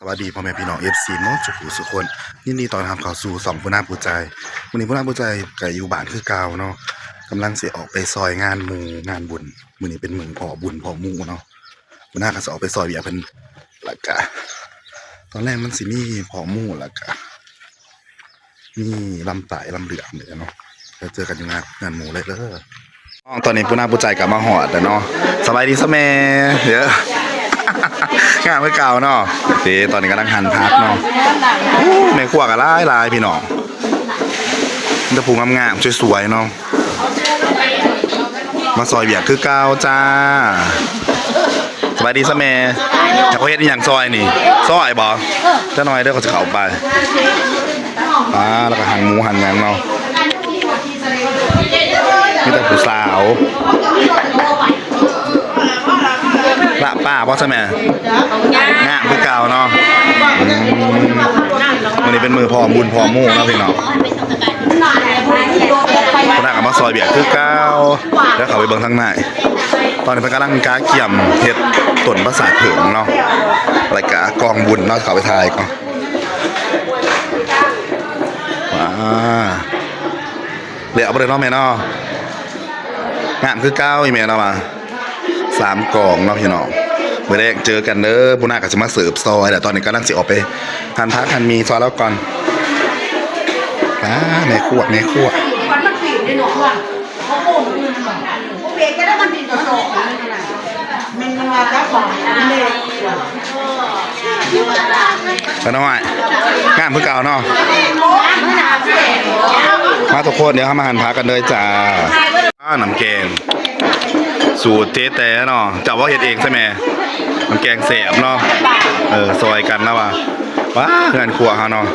วัสดีพ่อแม่พี่น้องFCเนาะสุขุสุขคนยินดีต้อนรับเข้าสู่สองผู้นาผู้ใจวันนี้ผู้นาผู้ใจกับอยู่บ้านคือเก่าเนาะกำลังสิออกไปซอยงานหมู่งานบุญมื้อนี้เป็นมื้อพอบุญพอหมู่เนาะผู้นาก็สิออกไปซอยเบียเพิ่นแล้วก็ตอนแรกมันสิมีพอหมู่แล้วก็มีลำไต่ลำเหลืองเนี่ยเนาะแล้วเจอกันอยู่งานหมู่เลยเด้อตอนนี้ผู้นาผู้ใจกลับมาหอดแล้วเนาะสบายดีซะแม่เยอะงานเมื่อเก่าเนาะตอนนี้กำลังหั่นพักเนาะแม่ครัวกันหลายพี่น้องจะผูงงามๆสวยๆเนาะมาซอยเบียกคือเก่าจ้าสบายดีซะแม่จะเขาเฮ็ดอย่างซอยนี่ซอยบ่จะหน่อยเด้อเขาจะเข้าไปแล้วก็หั่นหมูหั่นหยังเนาะมีแต่ผู้สาวละป้าเพราะใช่ไหมงานคือเก่าเนาะวันนี้เป็นมือพอบุญพอมู่เนาะพี่น้องคนนั้นกับมาซอยเบียร์คือเก่าแล้วเขาไปเบิ่งทางไหนตอนนี้เป็นกำลังการเกี่ยมเห็ดต้นประสาทเผิงเนาะรายการกองบุญเนาะเขาไปถ่ายก่อนเดี๋ยวเอาไปเลยเนาะแม่เนาะงานคือเก่าอีแม่เนาะมา3 กล่องเนาะพี่น้องเมื่อแรกเจอกันเด้อผู้น่าก็จะมาเสิร์ฟซอยแต่ตอนนี้กำลังสิออกไปทานพักทานมีซอยแล้วก่อนแม่ขวดมันปีนได้หนอเขาโป่งมือมันเขาเบรกก็ได้มันปีนต่อสองมันมาครับของเลยกันหน่อยงานเพื่อเก่าเนาะมาทุกคนเดี๋ยวเข้ามาหันพักกันเลยจ้าน้ำแกงสูตรเจ๊แต่เนาะจับว่าเฮ็ดเองใช่ไหมน้ำแกงแสบเนาะซอยกันนะว้างานครัวเขาเนาะ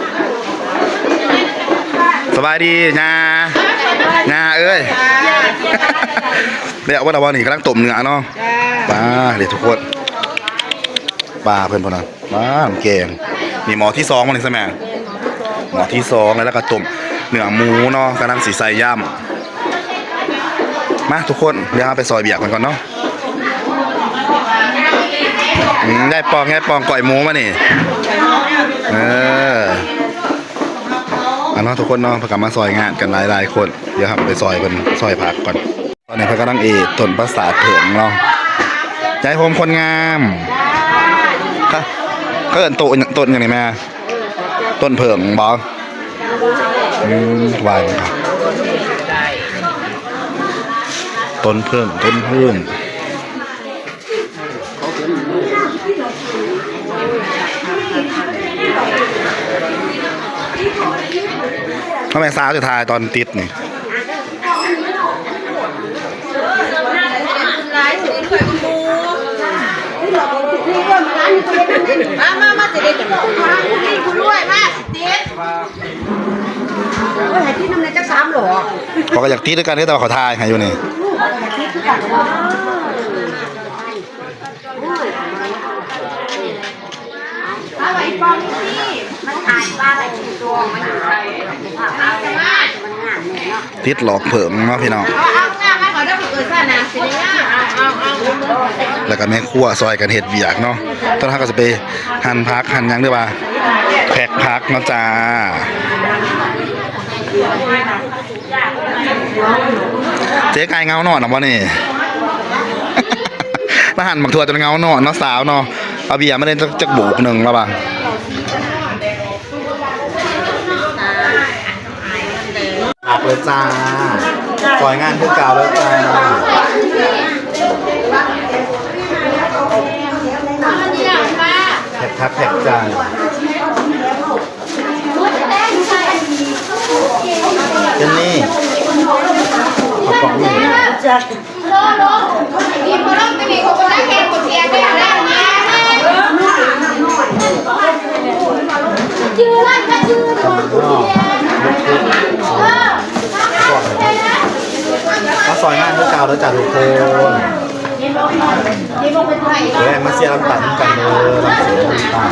สบายดีงาเอ้ยเดี๋ยวว่าเราหนีกำลังต้มเนื้อเนาะป้าเดี๋ยวทุกคนป้าเพื่อนพนันป้าน้ำแกงนี่หมอที่2มันใช่ไหมหมอที่2แล้วก็ต้มเนื้อหมูเนาะกำลังสีใส่ย่ำมาทุกคนเดี๋ยวเราไปซอยเบียกกันก่อนเนาะได้ปองก่อยหมูมานี่อันนั้นทุกคนเนาะพากมาซอยงานกันหลายคนเดี๋ยวครับไปซอยกันซอยผักก่อนตอนนี้พากำลังต้นประสาทเผิงเนาะใจผมคนงามก็เอิ้นต้นอย่างนี้แม่ต้นเผิงบอวายต้นเผิงทำไมสาวจะทายตอนติดนี่มาสิเด็กกันนี่คุณรวยมากสิเด็กก็ให้ที่น้ำในจัก3 หรอเขาก็อยากติดด้วยกันที่แต่ว่าเขาทายให้อยู่นี่เอาไว้ปองนี่มันถ่ายปลาอะไรตัวมันอยู่ใส่ติดหลอกเผิงเนาะพี่น้องแล้วก็แม่ครัวซอยกันเห็ดเบียกเนาะตอนนั้นก็จะไปหั่นพักหั่นยังด้วยป่ะแพ็คพักเนาะจ้าเจ๊กายเงานอนหรอวะนี่แล้วหั่นบักถั่วจนเงานอนเนาะสาวเนาะเอาเบียร์มาเล่นจักบุกหนึ่งแล้วป่ะผักเลยจ้าซอยงานพวกเก่าเลยจ้าแพ็คพักแพ็คจานเจนนี่ขอบคุณจ้ามีคนร้องจะมีคนรักแค่คนเสียไปแล้วนะยืนรักกันยืนมาซอยงานพวกเก่าแล้วจ้าทุกคนเดี๋ยวมาเชียร์ลำตันกันเลยลำเสียลำตัน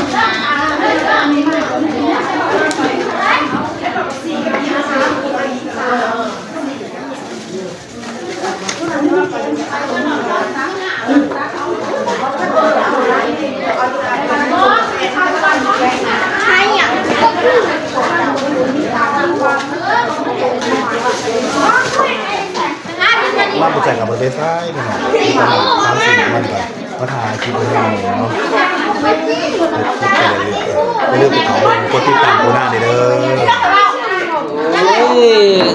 ซ้ายไปหน่อยตลาดตามสิ่งมันแบบมาถ่ายคลิปให้เราเนาะไปเรื่อยๆไปเขาคนที่ตามโคราชเด้อ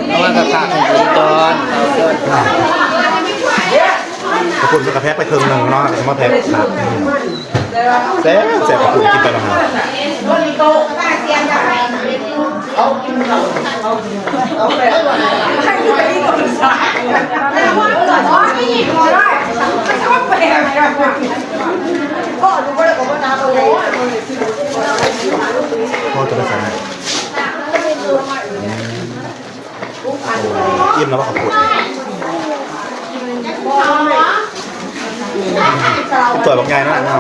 เอามากับข้าวของพี่จอนขอบคุณกระแพกไปครึ่งหนึ่งเนาะแล้วก็มาแพ็คครับแซ่บขอบคุณกินไปแล้วครับพ่อจะไปใส่ไหนอิ่มแล้วก็ขอบคุณตัวบางใหญ่นะเนาะ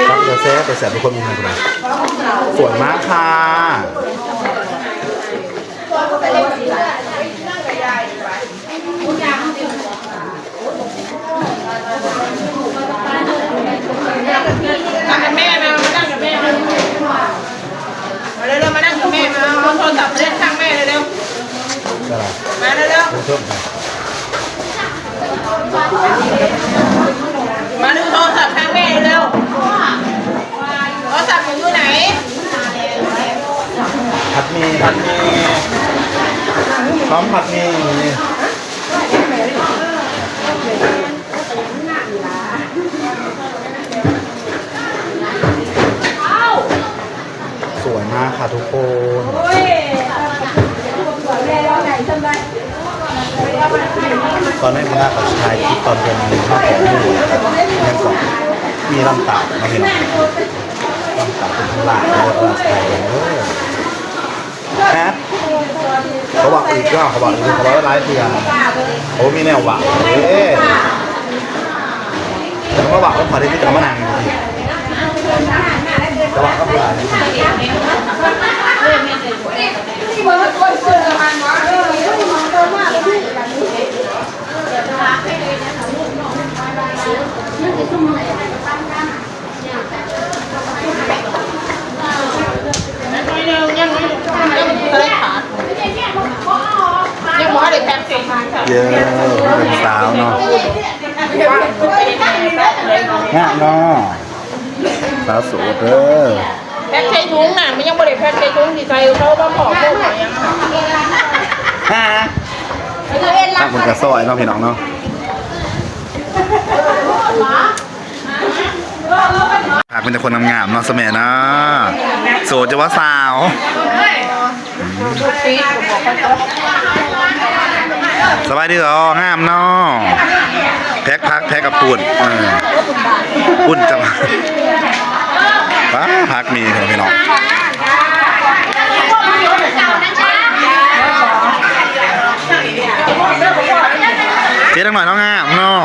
ครับจะแซ่บแต่แซ่บทุกคนมีใครคนสวยมากค่ะนั่งกับแม่มานั่งกับแม่มาเร็วๆมานั่งกับแม่มาเอาโทรศัพท์เล่นข้างแม่เร็วๆมาเร็วๆมาดูโทรศัพท์ข้างแม่เร็วโทรศัพท์อยู่ไหนผัดหมี่พร้อมผัดหมี่สวยมากค่ะทุกคนตอนนี้มีหน้ากับชายที่ตอนเป็นมากกว่าหมู่ยังก่อนมีลำตามาเห็นลำตาเป็นข้างล่างแล้วก็ชายแอดเขาบอกอีกก็เขาบอกอีกเขาบอกว่าไลฟ์เพียงเขามีแนวหวังแต่เขาบอกว่าพอได้ที่จะมานั่งแต่ว่าก็เปล่ายังบอกเลยแพ็คเกจเยอะเป็นสาวเนาะง่ายเนาะสาวสวยเด้อแพ็คใช้ถุงน่ะมันยังบริแพ็คใช้ถุงที่ใส่เขาบ้าผอมพวกไหนยังตั้งบนกระซอยเนาะพี่น้องเนาะหากเป็นแต่คนงามๆเนาะสมัยนะโสดจะว่าสาวสบายดีเหรองามเนาะแพ็คพักแพ็คกับปุ่นปุ่นจะมาพักมีเหรอพี่น้องเจ๊ตั้งหน่อยน้องงามเนาะ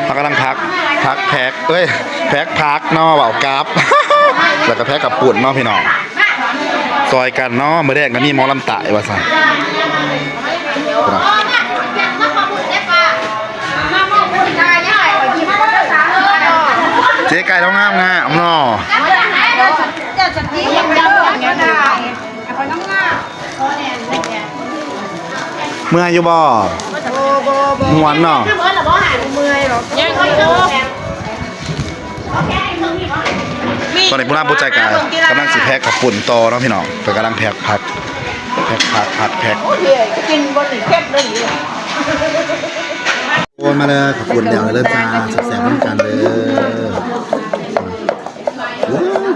เขากำลังพักแพ็คแพ็คพักเนาะเบากราฟแล้วก็แพ็คกับปุ่นเนาะพี่น้องซอยกันเนาะเมื่อแรกก็มีมอลำตายว่าสั่งเจ๊ไก่ต้องงามเนาะเมื่อยอยู่บ่หวนเนาะตอนนี้ผู้นำผู้ใจกายกำลังสิแพ็คกับปุ่นต่อเนาะพี่น้องแต่กำลังแพ็คพักกินบนหนึ่งเข้มเลยโอนมาเลยขอบคุณเดี๋ยวเลยจ้าแสบๆเหมือนกันเลย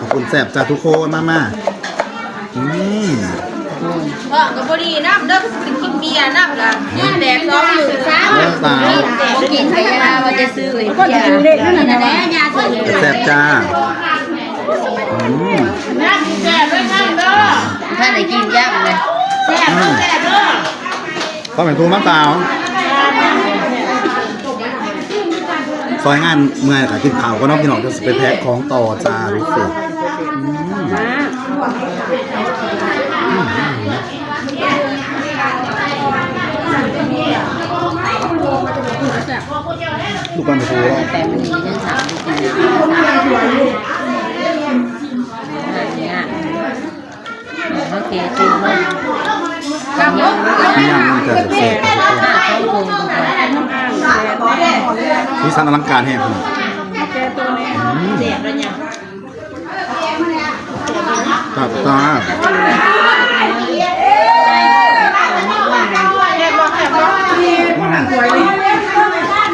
ขอบคุณแสบจ้าทุกคนมาก็กับบดีน้ำเด้อเป็นกินเบียร์น้ำกันแดกร้องอยู่ซ้ำกินใครมาว่าจะซื้อเลยก็จะซื้อเด็กนั่นแหละยาซื้อแสบจ้าน้ำแสบด้วยน้ำเด้อถ้าไหนกินยากเลยแสบเด้อก็เป็นทูมะสาวซอยงานเมื่อยค่ะกินข้าวก็น้องพี่น้องจะไปแพ็คของต่อจ้ารู้สึกลูกบอลไปดูแต่มันมีเรื่องสาวจริงๆนะ เคตื่นมา นี่ยังมันจะเสร็จนี่สันอลังการแห้งขนาด เสียบแล้วยัง ตับตา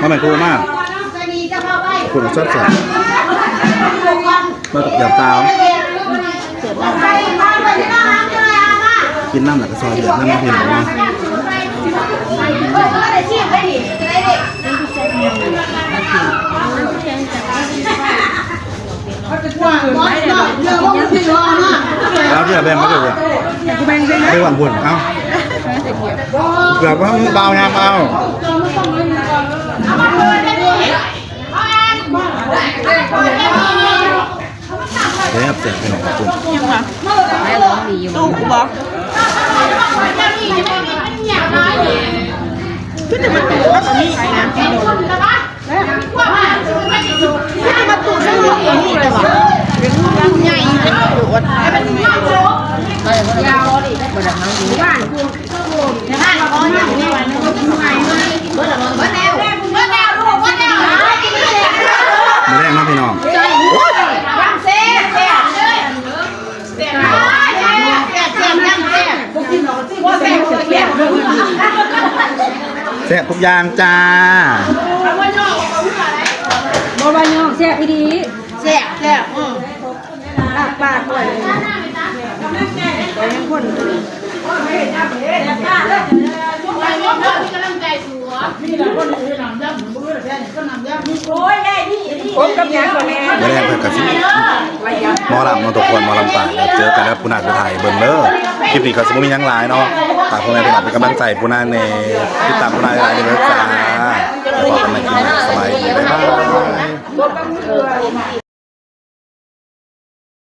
มาใหม่กูมากคุณชอบจัดมาตกหยาบตากินน้ำหนักกระซอยเดือดน้ำมันเห็นหรือเปล่าแล้วเดี๋ยวแบ่งมาเดี๋ยวไม่หวั่นบุญเอ้าเกือบว่าเบายามเอาเดี๋ยวเสร็จไปหน่อยคุณ ไม่ร้องดีอยู่ ตู้กูบอกคือจะมาตู่ว่าตอนนี้ใครนะที่โดนคือจะมาตู่เรื่องนี้นี่แต่ว่าเรื่องร่างใหญ่จะมาตู่ว่าเป็นยาวดิบ่ดังน้องดีบ้านกูบ้านเขาอย่างนี้วันนี้กินไงเบิดแล้วเบิดแล้วเบิดแล้วลูกเบิดแล้ว มาแรกน้องพี่น้อง ยังเซ่เซ่เลยเซ่เซ่ยังเซ่พวกที่นอนว่าเซ่เซ่ แซ่บทุกอย่างจ้า บ่บายองแซ่บอีดี เซ่เซ่ปากด้วยแต่ยังคนผมกับยาก่อนแม่ มาแรกเพื่อนกับสิหมอลำมาตกคนหมอลำป่าแล้วเจอกันแล้วปูนาไปถ่ายเบิ่งเด้อคลิปนี้ก็สมมติมียังหลายเนาะฝากพ่อแม่พี่น้องเป็นกำลังใจปูนาในติดตามปูนาในไลน์เด้อจ้าขอกันใหม่คลิปหน้าสบายดีบ๊ายบาย